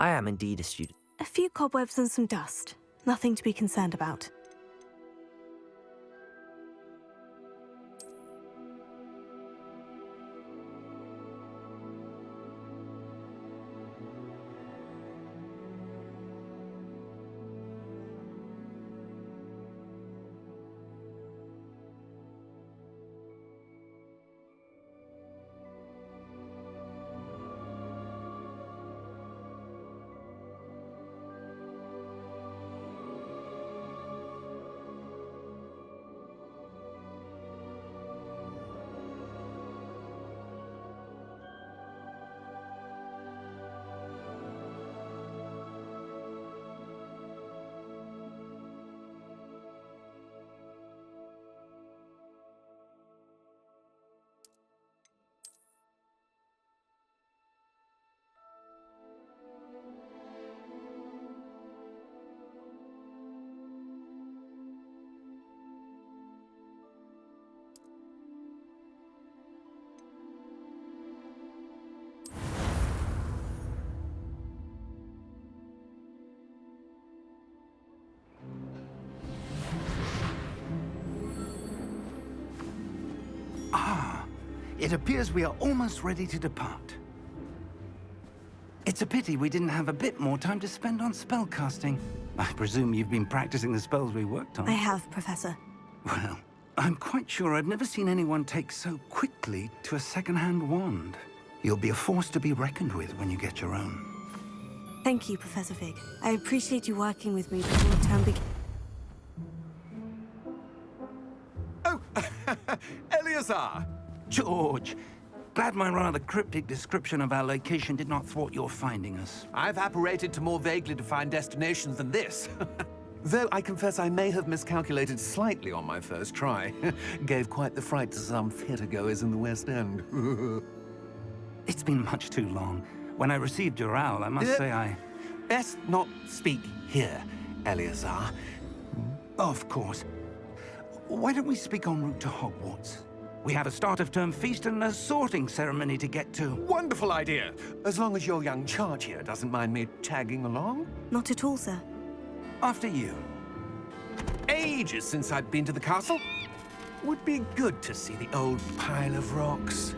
I am indeed a student. A few cobwebs and some dust. Nothing to be concerned about. It appears we are almost ready to depart. It's a pity we didn't have a bit more time to spend on spellcasting. I presume you've been practicing the spells we worked on. I have, Professor. Well, I'm quite sure I've never seen anyone take so quickly to a second-hand wand. You'll be a force to be reckoned with when you get your own. Thank you, Professor Fig. I appreciate you working with me before the term begins. Oh, Eleazar! George, glad my rather cryptic description of our location did not thwart your finding us. I've apparated to more vaguely defined destinations than this. Though I confess I may have miscalculated slightly on my first try. Gave quite the fright to some theatre-goers in the West End. It's been much too long. When I received your owl, I must say I... Best not speak here, Eleazar. Of course. Why don't we speak en route to Hogwarts? We have a start-of-term feast and a sorting ceremony to get to. Wonderful idea! As long as your young charge here doesn't mind me tagging along. Not at all, sir. After you. Ages since I'd been to the castle. Would be good to see the old pile of rocks.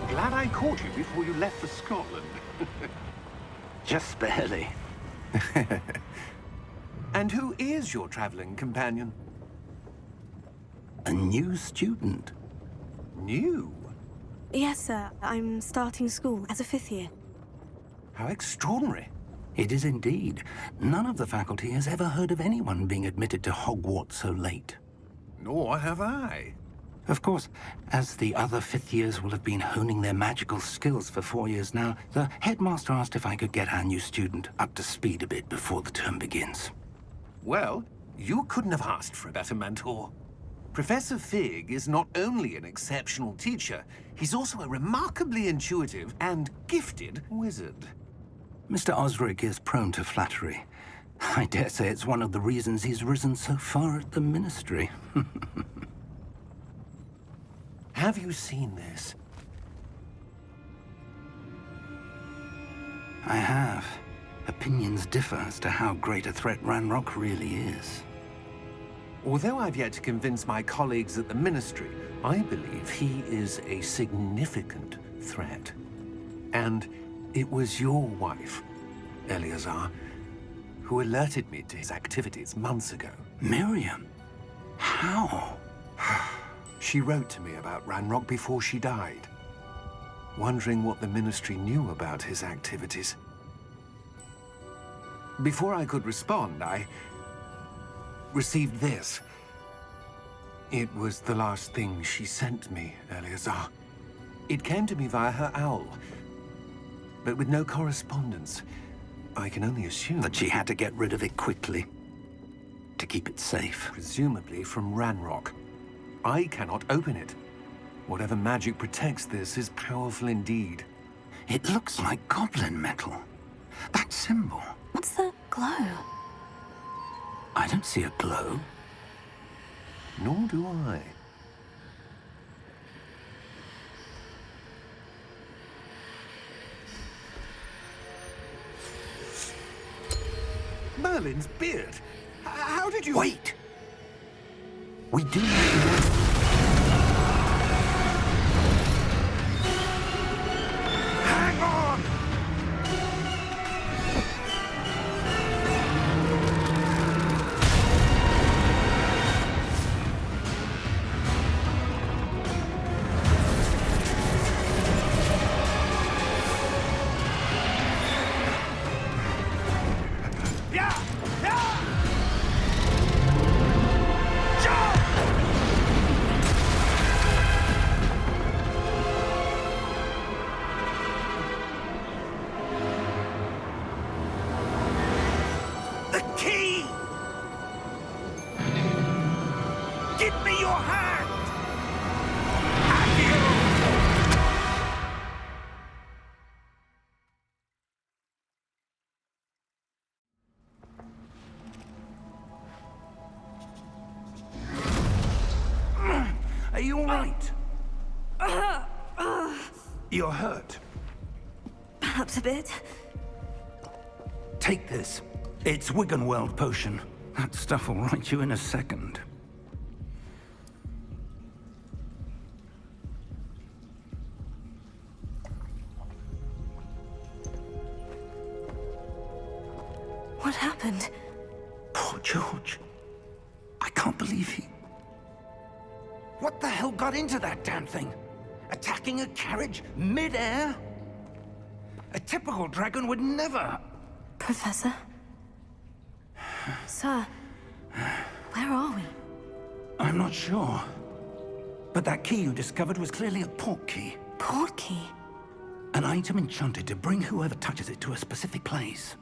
Glad I caught you before you left for Scotland. Just barely. And who is your traveling companion? A new student. New? Yes, sir. I'm starting school as a 5th year. How extraordinary. It is indeed. None of the faculty has ever heard of anyone being admitted to Hogwarts so late. Nor have I. Of course, as the other 5th years will have been honing their magical skills for 4 years now, the headmaster asked if I could get our new student up to speed a bit before the term begins. Well, you couldn't have asked for a better mentor. Professor Fig is not only an exceptional teacher, he's also a remarkably intuitive and gifted wizard. Mr. Osric is prone to flattery. I dare say it's one of the reasons he's risen so far at the Ministry. Have you seen this? I have. Opinions differ as to how great a threat Ranrock really is. Although I've yet to convince my colleagues at the Ministry, I believe he is a significant threat. And it was your wife, Eleazar, who alerted me to his activities months ago. Miriam? How? She wrote to me about Ranrock before she died, wondering what the Ministry knew about his activities. Before I could respond, I received this. It was the last thing she sent me, Eleazar. It came to me via her owl, but with no correspondence. I can only assume That she had to get rid of it quickly, to keep it safe. presumably from Ranrock. I cannot open it. Whatever magic protects this is powerful indeed. It looks like goblin metal. That symbol. What's the glow? I don't see a glow. Nor do I. Merlin's beard. How did you... Wait! We do need to... Hang on! Yeah! Yeah! Jump! The key! Give me your hand! Are you all right? You're hurt. Perhaps a bit. Take this. It's Wiggenweld potion. That stuff will right you in a second. What happened? Poor George. I can't believe he... What the hell got into that damn thing? Attacking a carriage mid-air? A typical dragon would never... Professor? Sir, where are we? I'm not sure. But that key you discovered was clearly a Portkey. Portkey? An item enchanted to bring whoever touches it to a specific place.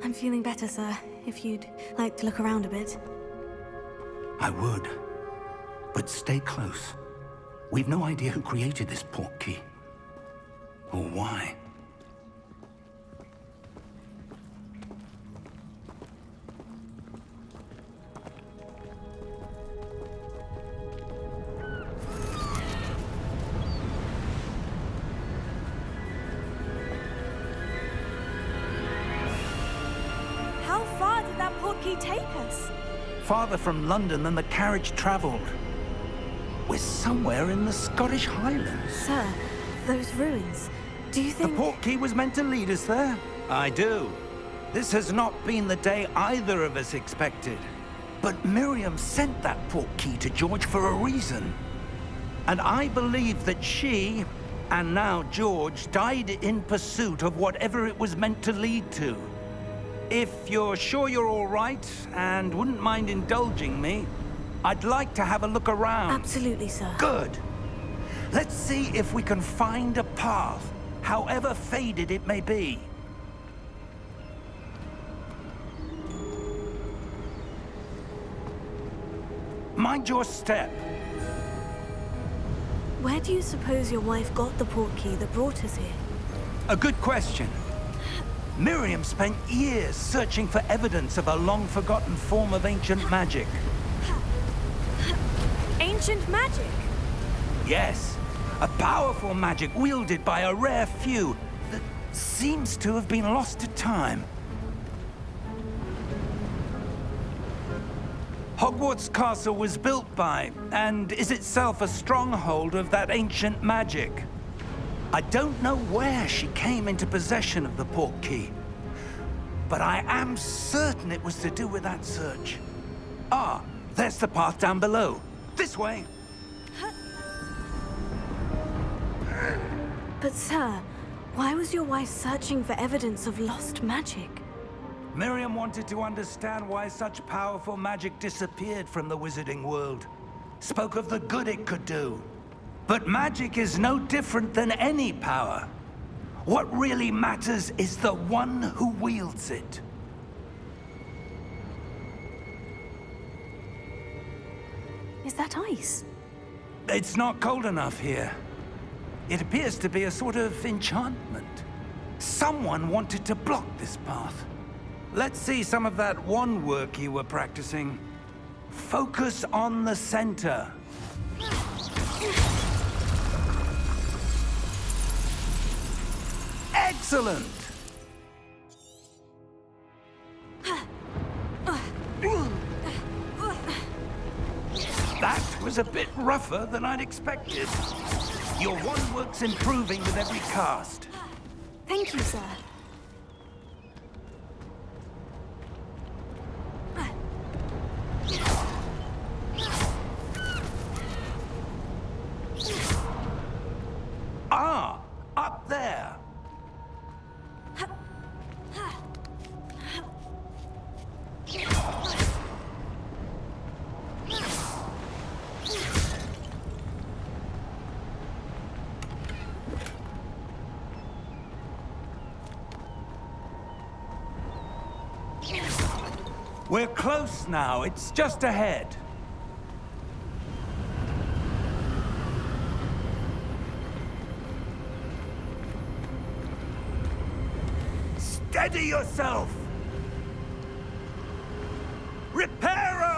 I'm feeling better, sir. If you'd like to look around a bit. I would. But stay close. We've no idea who created this Portkey. Or why. How far did that Portkey take us? Farther from London than the carriage traveled. We're somewhere in the Scottish Highlands. Sir, those ruins. Do you The think... Portkey was meant to lead us there? I do. This has not been the day either of us expected. But Miriam sent that Portkey to George for a reason. And I believe that she, and now George, died in pursuit of whatever it was meant to lead to. If you're sure you're all right, and wouldn't mind indulging me, I'd like to have a look around. Absolutely, sir. Good. Let's see if we can find a path, however faded it may be. Mind your step. Where do you suppose your wife got the Portkey that brought us here? A good question. Miriam spent years searching for evidence of a long-forgotten form of ancient magic. Ancient magic? Yes, a powerful magic wielded by a rare few that seems to have been lost to time. Hogwarts Castle was built by, and is itself a stronghold of that ancient magic. I don't know where she came into possession of the Portkey, but I am certain it was to do with that search. Ah, there's the path down below. This way. But sir, why was your wife searching for evidence of lost magic? Miriam wanted to understand why such powerful magic disappeared from the wizarding world. Spoke of the good it could do. But magic is no different than any power. What really matters is the one who wields it. Is that ice? It's not cold enough here. It appears to be a sort of enchantment. Someone wanted to block this path. Let's see some of that wand work you were practicing. Focus on the center. Excellent! That was a bit rougher than I'd expected. Your wand work's improving with every cast. Thank you, sir. Ah, up there. We're close now. It's just ahead. Steady yourself! Reparo!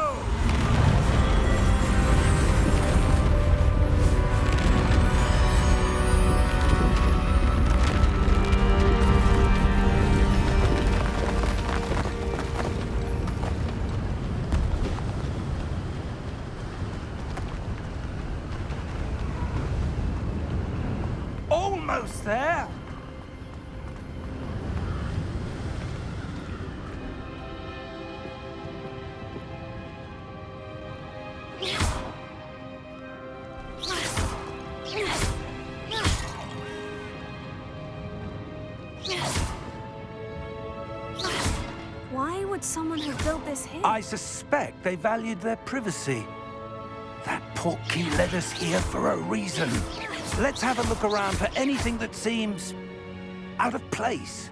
Almost there! Why would someone have built this here? I suspect they valued their privacy. That Portkey led us here for a reason. Let's have a look around for anything that seems out of place.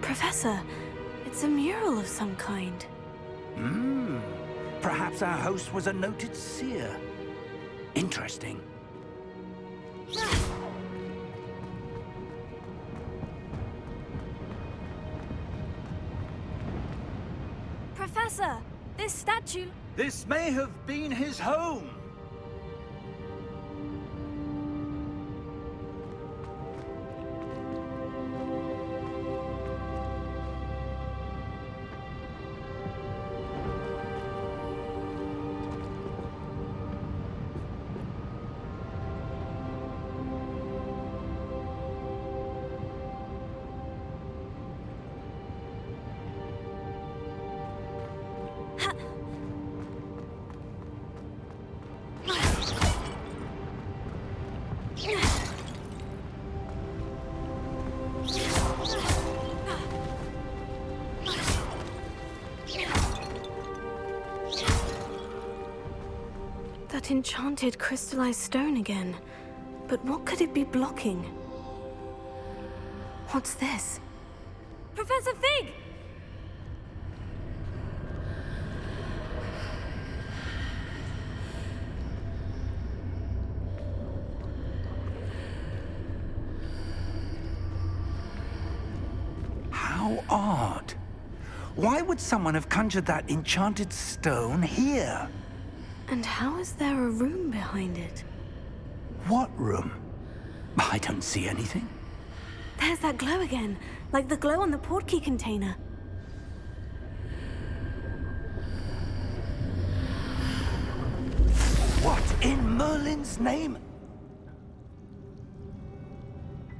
Professor, it's a mural of some kind. Perhaps our host was a noted seer. Interesting. Professor, this statue... This may have been his home. That enchanted crystallized stone again. But what could it be blocking? What's this? Professor Fig! How odd. Why would someone have conjured that enchanted stone here? And how is there a room behind it? What room? I don't see anything. There's that glow again, like the glow on the Portkey container. What in Merlin's name?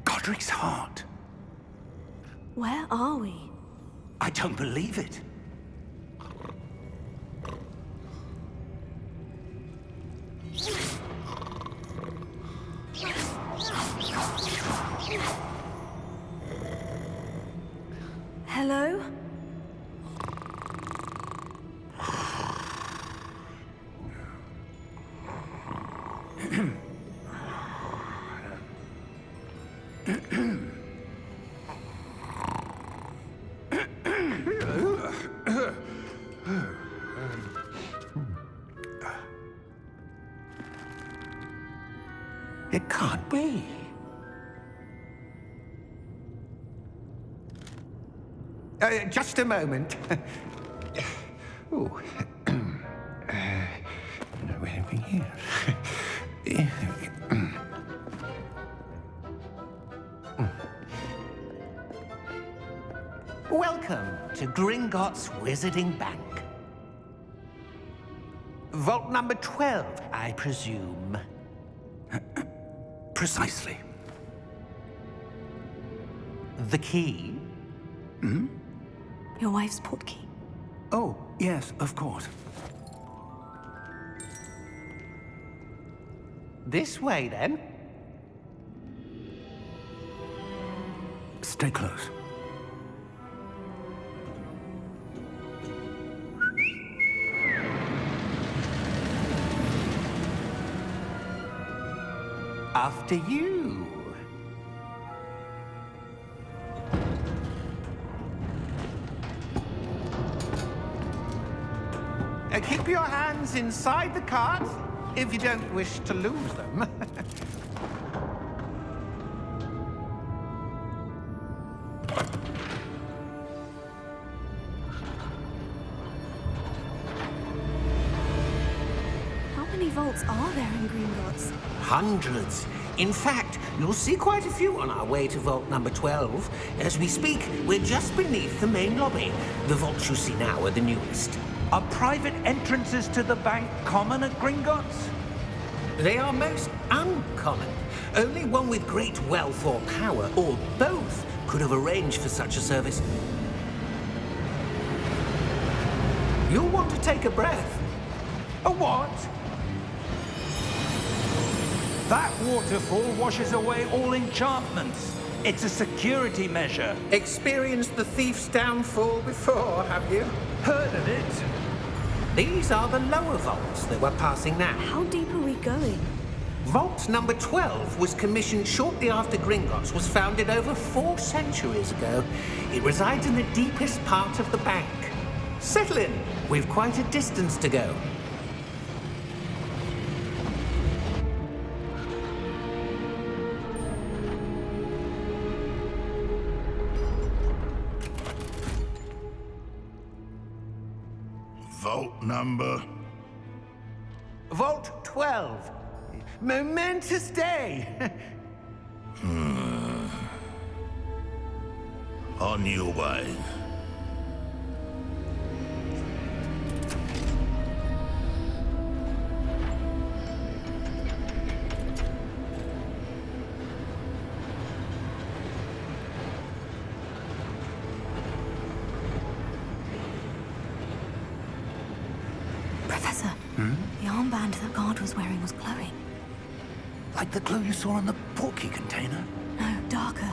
Godric's heart. Where are we? I don't believe it. Hello? It can't be. Just a moment. Oh. Anything here? Welcome to Gringotts Wizarding Bank. Vault number 12, I presume. Precisely. The key? Your wife's Portkey. Oh, yes, of course. This way, then. Stay close. After you. Keep your hands inside the cart if you don't wish to lose them. How many vaults are there in Gringotts? Hundreds. In fact, you'll see quite a few on our way to vault number 12. As we speak, we're just beneath the main lobby. The vaults you see now are the newest. Are private entrances to the bank common at Gringotts? They are most uncommon. Only one with great wealth or power, or both, could have arranged for such a service. You'll want to take a breath. A what? That waterfall washes away all enchantments. It's a security measure. Experienced the thief's downfall before, have you? Heard of it? These are the lower vaults that we're passing now. How deep are we going? Vault number 12 was commissioned shortly after Gringotts was founded over 4 centuries ago. It resides in the deepest part of the bank. Settle in. We've quite a distance to go. Vault number? Vault 12. Momentous day. On your way. Professor, the armband that guard was wearing was glowing. Like the glow you saw on the Portkey container? No, darker.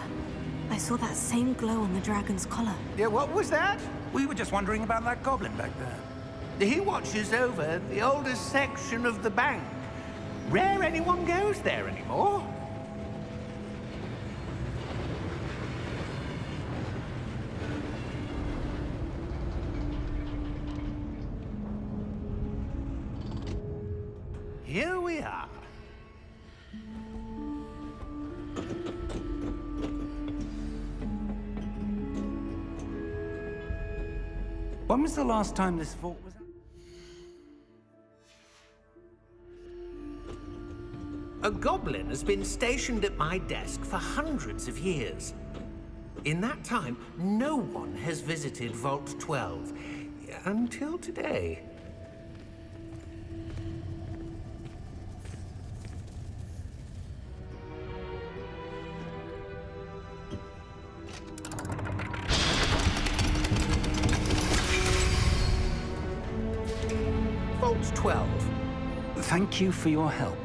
I saw that same glow on the dragon's collar. Yeah, what was that? We were just wondering about that goblin back there. He watches over the oldest section of the bank. Rare anyone goes there anymore. Here we are. When was the last time this vault was... A goblin has been stationed at my desk for hundreds of years. In that time, no one has visited Vault 12. Until today. Vault 12. Thank you for your help.